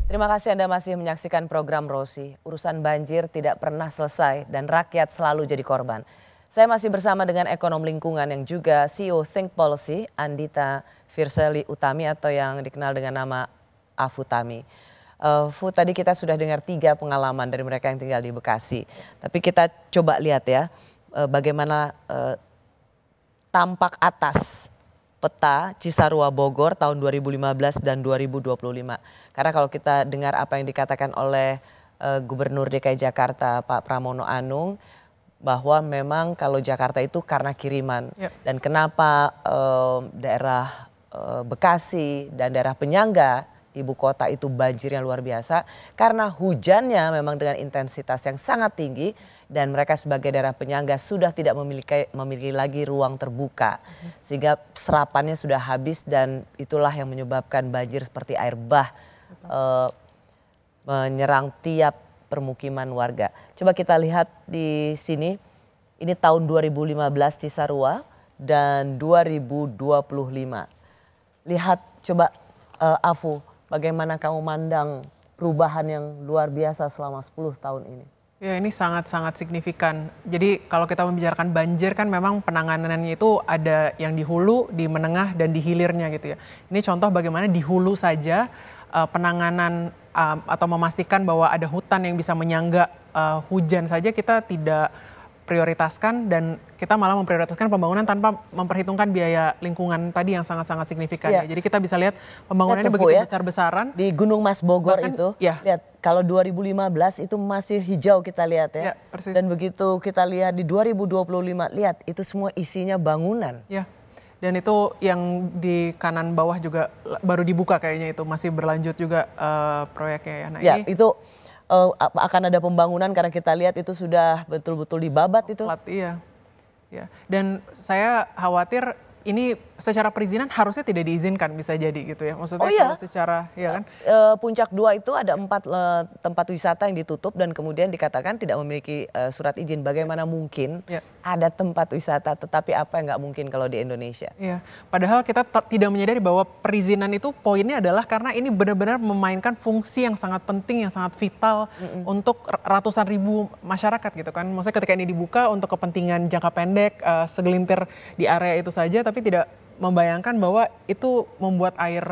Terima kasih Anda masih menyaksikan program Rosi. Urusan banjir tidak pernah selesai dan rakyat selalu jadi korban. Saya masih bersama dengan ekonom lingkungan yang juga CEO Think Policy, Andita Firseli Utami atau yang dikenal dengan nama Afutami. Fu, tadi kita sudah dengar 3 pengalaman dari mereka yang tinggal di Bekasi. Tapi kita coba lihat ya bagaimana tampak atas peta Cisarua Bogor tahun 2015 dan 2025. Karena kalau kita dengar apa yang dikatakan oleh Gubernur DKI Jakarta Pak Pramono Anung, bahwa memang kalau Jakarta itu karena kiriman. Dan kenapa daerah Bekasi dan daerah penyangga ibu kota itu banjirnya luar biasa, karena hujannya memang dengan intensitas yang sangat tinggi dan mereka sebagai daerah penyangga sudah tidak memiliki lagi ruang terbuka sehingga serapannya sudah habis dan itulah yang menyebabkan banjir seperti air bah menyerang tiap permukiman warga. Coba kita lihat di sini, ini tahun 2015 Cisarua dan 2025. Lihat coba Afu, bagaimana kamu mandang perubahan yang luar biasa selama 10 tahun ini? Ya, ini sangat-sangat signifikan. Jadi kalau kita membicarakan banjir kan memang penanganannya itu ada yang di hulu, di menengah, dan di hilirnya gitu ya. Ini contoh bagaimana di hulu saja penanganan atau memastikan bahwa ada hutan yang bisa menyangga hujan saja kita tidak prioritaskan dan kita malah memprioritaskan pembangunan tanpa memperhitungkan biaya lingkungan tadi yang sangat-sangat signifikan. Ya. Jadi kita bisa lihat pembangunannya begitu besar-besaran. Di Gunung Mas Bogor bahkan, itu, ya. Lihat kalau 2015 itu masih hijau kita lihat ya. Persis. Dan begitu kita lihat di 2025, lihat itu semua isinya bangunan. Ya. Dan itu yang di kanan bawah juga baru dibuka kayaknya itu masih berlanjut juga proyeknya ya. Nah, ini itu akan ada pembangunan karena kita lihat itu sudah betul-betul dibabat itu. Iya. Ya. Dan saya khawatir ini secara perizinan harusnya tidak diizinkan bisa jadi gitu ya. Maksudnya kalau secara ya kan. Puncak 2 itu ada 4 tempat wisata yang ditutup dan kemudian dikatakan tidak memiliki surat izin. Bagaimana mungkin ada tempat wisata tetapi apa yang nggak mungkin kalau di Indonesia? Iya. Padahal kita tidak menyadari bahwa perizinan itu poinnya adalah karena ini benar-benar memainkan fungsi yang sangat penting, yang sangat vital untuk ratusan ribu masyarakat gitu kan. Maksudnya ketika ini dibuka untuk kepentingan jangka pendek, segelintir di area itu saja, tapi tidak membayangkan bahwa itu membuat air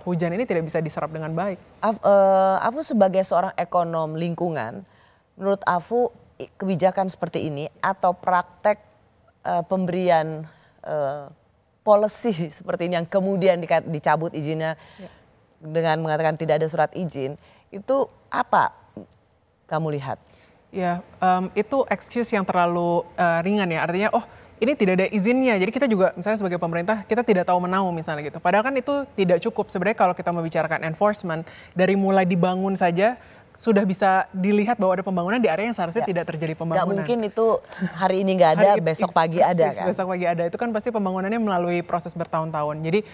hujan ini tidak bisa diserap dengan baik. Afu sebagai seorang ekonom lingkungan, menurut Afu kebijakan seperti ini atau praktek pemberian policy seperti ini yang kemudian dicabut izinnya dengan mengatakan tidak ada surat izin, itu apa kamu lihat? Ya, itu excuse yang terlalu ringan ya, artinya ini tidak ada izinnya, jadi kita juga misalnya sebagai pemerintah kita tidak tahu menau misalnya gitu. Padahal kan itu tidak cukup sebenarnya kalau kita membicarakan enforcement, dari mulai dibangun saja sudah bisa dilihat bahwa ada pembangunan di area yang seharusnya tidak terjadi pembangunan. Gak mungkin itu hari ini nggak ada, besok pagi ada kan? Besok pagi ada, itu kan pasti pembangunannya melalui proses bertahun-tahun. Jadi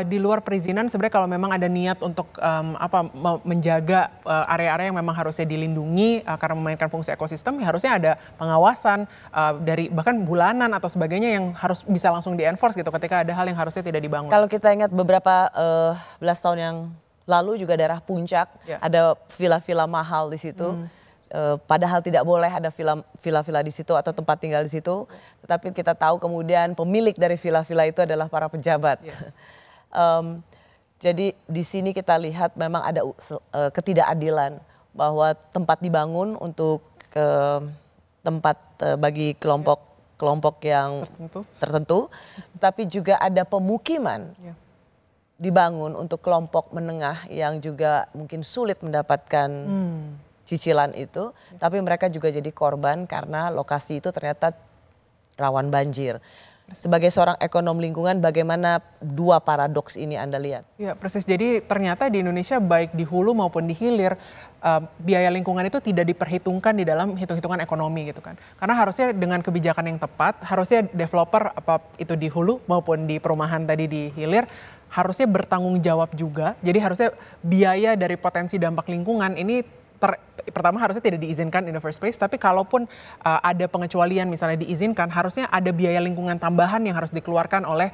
di luar perizinan sebenarnya kalau memang ada niat untuk menjaga area-area yang memang harusnya dilindungi karena memainkan fungsi ekosistem, ya harusnya ada pengawasan dari bahkan bulanan atau sebagainya yang harus bisa langsung di-enforce gitu ketika ada hal yang harusnya tidak dibangun. Kalau kita ingat beberapa belas tahun yang lalu juga daerah Puncak, ada villa-villa mahal di situ. Padahal tidak boleh ada villa-villa di situ atau tempat tinggal di situ. Tetapi kita tahu kemudian pemilik dari villa-villa itu adalah para pejabat. Jadi di sini kita lihat memang ada ketidakadilan bahwa tempat dibangun untuk tempat bagi kelompok yang tertentu. Tapi juga ada pemukiman dibangun untuk kelompok menengah yang juga mungkin sulit mendapatkan cicilan itu, tapi mereka juga jadi korban karena lokasi itu ternyata rawan banjir. Sebagai seorang ekonom lingkungan, bagaimana 2 paradoks ini Anda lihat? Ya, persis. Jadi ternyata di Indonesia baik di hulu maupun di hilir biaya lingkungan itu tidak diperhitungkan di dalam hitung-hitungan ekonomi gitu kan. Karena harusnya dengan kebijakan yang tepat, harusnya developer apa itu di hulu maupun di perumahan tadi di hilir harusnya bertanggung jawab juga. Jadi harusnya biaya dari potensi dampak lingkungan ini pertama harusnya tidak diizinkan in the first place, tapi kalaupun ada pengecualian misalnya diizinkan, harusnya ada biaya lingkungan tambahan yang harus dikeluarkan oleh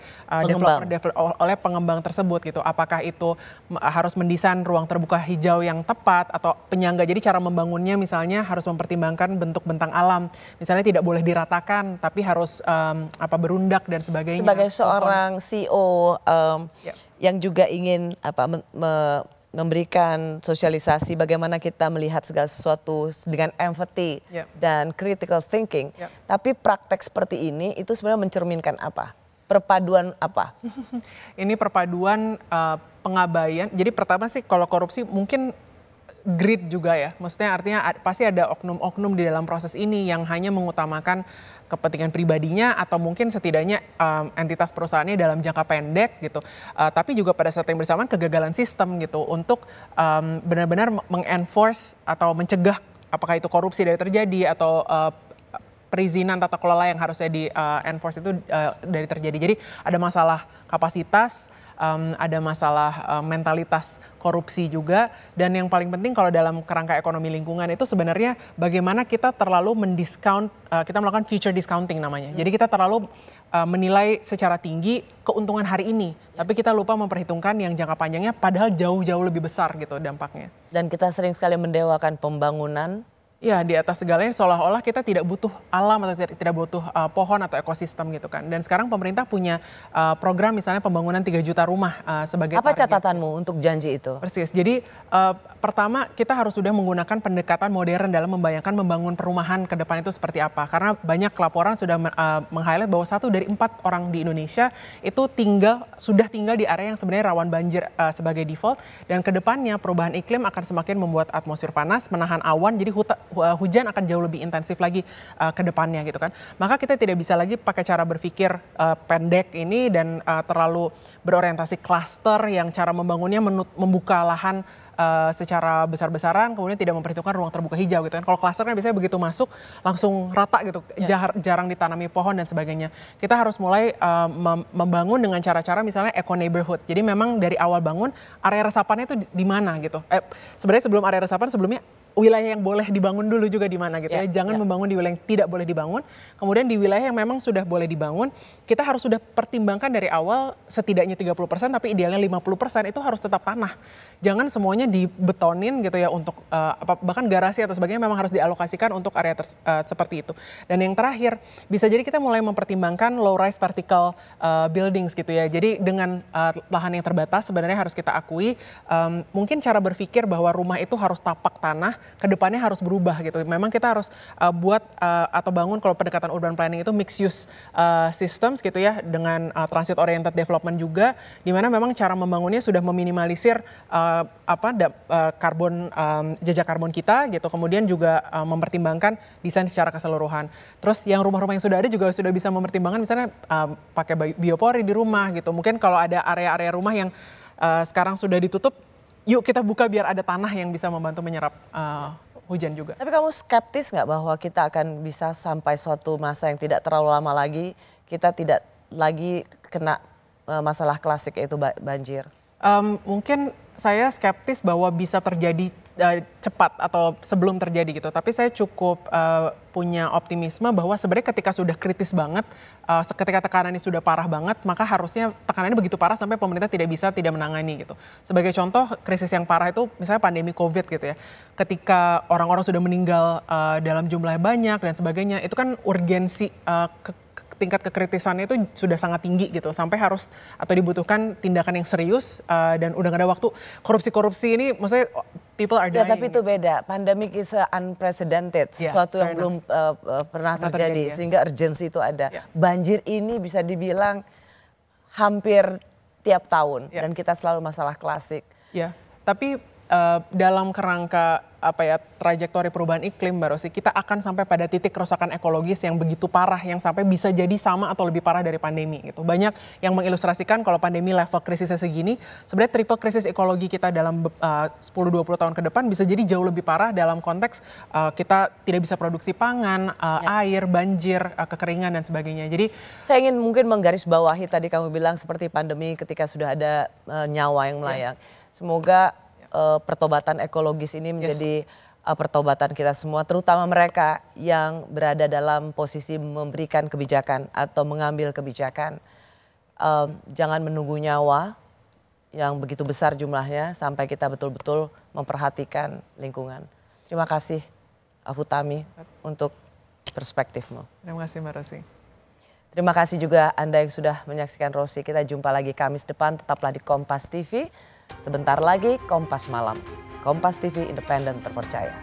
oleh pengembang tersebut gitu. Apakah itu harus mendesain ruang terbuka hijau yang tepat atau penyangga. Jadi cara membangunnya misalnya harus mempertimbangkan bentuk bentang alam. Misalnya tidak boleh diratakan, tapi harus berundak dan sebagainya. Sebagai seorang CEO yang juga ingin memberikan sosialisasi bagaimana kita melihat segala sesuatu dengan empathy dan critical thinking. Tapi praktek seperti ini itu sebenarnya mencerminkan apa? Perpaduan apa? Ini perpaduan pengabaian. Jadi pertama sih kalau korupsi mungkin greed juga ya. Maksudnya artinya pasti ada oknum-oknum di dalam proses ini yang hanya mengutamakan kepentingan pribadinya atau mungkin setidaknya entitas perusahaannya dalam jangka pendek gitu. Tapi juga pada saat yang bersamaan kegagalan sistem gitu untuk benar-benar mengenforce atau mencegah apakah itu korupsi dari terjadi atau perizinan tata kelola yang harusnya di enforce itu dari terjadi. Jadi ada masalah kapasitas, ada masalah mentalitas korupsi juga, dan yang paling penting kalau dalam kerangka ekonomi lingkungan itu sebenarnya bagaimana kita terlalu mendiskount, kita melakukan future discounting namanya. Jadi kita terlalu menilai secara tinggi keuntungan hari ini, tapi kita lupa memperhitungkan yang jangka panjangnya padahal jauh-jauh lebih besar gitu dampaknya. Dan kita sering sekali mendewakan pembangunan. Ya, di atas segalanya seolah-olah kita tidak butuh alam atau tidak butuh pohon atau ekosistem gitu kan. Dan sekarang pemerintah punya program misalnya pembangunan 3 juta rumah sebagai Apa target. catatanmu untuk janji itu? Persis, jadi pertama kita harus sudah menggunakan pendekatan modern dalam membayangkan membangun perumahan ke depan itu seperti apa. Karena banyak laporan sudah meng-highlight bahwa 1 dari 4 orang di Indonesia itu sudah tinggal di area yang sebenarnya rawan banjir sebagai default. Dan ke depannya perubahan iklim akan semakin membuat atmosfer panas, menahan awan, jadi hujan akan jauh lebih intensif lagi ke depannya gitu kan. Maka kita tidak bisa lagi pakai cara berpikir pendek ini dan terlalu berorientasi klaster yang cara membangunnya membuka lahan secara besar-besaran, kemudian tidak memperhitungkan ruang terbuka hijau gitu kan. Kalau klaster kan biasanya begitu masuk langsung rata gitu, jarang ditanami pohon dan sebagainya. Kita harus mulai membangun dengan cara-cara misalnya eco neighborhood. Jadi memang dari awal bangun area resapannya itu di mana gitu. Sebenarnya sebelum area resapan sebelumnya wilayah yang boleh dibangun dulu juga di mana gitu ya. Jangan membangun di wilayah yang tidak boleh dibangun. Kemudian di wilayah yang memang sudah boleh dibangun, kita harus sudah pertimbangkan dari awal setidaknya 30% tapi idealnya 50% itu harus tetap tanah. Jangan semuanya dibetonin gitu ya untuk bahkan garasi atau sebagainya memang harus dialokasikan untuk area seperti itu. Dan yang terakhir, bisa jadi kita mulai mempertimbangkan low rise vertical buildings gitu ya. Jadi dengan lahan yang terbatas sebenarnya harus kita akui mungkin cara berpikir bahwa rumah itu harus tapak tanah kedepannya harus berubah gitu. Memang kita harus buat atau bangun kalau pendekatan urban planning itu mixed use systems gitu ya dengan transit oriented development juga, di mana memang cara membangunnya sudah meminimalisir jejak karbon kita gitu. Kemudian juga mempertimbangkan desain secara keseluruhan. Terus yang rumah-rumah yang sudah ada juga sudah bisa mempertimbangkan misalnya pakai biopori di rumah gitu. Mungkin kalau ada area-area rumah yang sekarang sudah ditutup, yuk kita buka biar ada tanah yang bisa membantu menyerap hujan juga. Tapi kamu skeptis nggak bahwa kita akan bisa sampai suatu masa yang tidak terlalu lama lagi, kita tidak lagi kena masalah klasik yaitu banjir? Mungkin saya skeptis bahwa bisa terjadi cepat atau sebelum terjadi gitu. Tapi saya cukup punya optimisme bahwa sebenarnya ketika sudah kritis banget, ketika tekanannya sudah parah banget, maka harusnya tekanannya begitu parah sampai pemerintah tidak menangani gitu. Sebagai contoh krisis yang parah itu misalnya pandemi COVID gitu ya. Ketika orang-orang sudah meninggal dalam jumlah banyak dan sebagainya, itu kan urgensi tingkat kekritisannya itu sudah sangat tinggi gitu sampai harus atau dibutuhkan tindakan yang serius dan udah gak ada waktu. Korupsi ini maksudnya people are dying. Ya, tapi itu beda. Pandemic is unprecedented, sesuatu yang belum pernah terjadi sehingga urgensi itu ada. Banjir ini bisa dibilang hampir tiap tahun dan kita selalu masalah klasik. Ya, tapi dalam kerangka trajektori perubahan iklim Mbak Rosi, kita akan sampai pada titik kerusakan ekologis yang begitu parah yang sampai bisa jadi sama atau lebih parah dari pandemi gitu. Banyak yang mengilustrasikan kalau pandemi level krisisnya segini, sebenarnya triple krisis ekologi kita dalam 10-20 tahun ke depan bisa jadi jauh lebih parah dalam konteks kita tidak bisa produksi pangan, air, banjir, kekeringan dan sebagainya. Jadi saya ingin mungkin menggarisbawahi tadi kamu bilang seperti pandemi ketika sudah ada nyawa yang melayang. Semoga pertobatan ekologis ini menjadi pertobatan kita semua, terutama mereka yang berada dalam posisi memberikan kebijakan atau mengambil kebijakan. Jangan menunggu nyawa yang begitu besar jumlahnya sampai kita betul-betul memperhatikan lingkungan. Terima kasih Afutami untuk perspektifmu. Terima kasih Mbak Rosi. Terima kasih juga Anda yang sudah menyaksikan Rosi. Kita jumpa lagi Kamis depan, tetaplah di Kompas TV. Sebentar lagi Kompas Malam. Kompas TV independen terpercaya.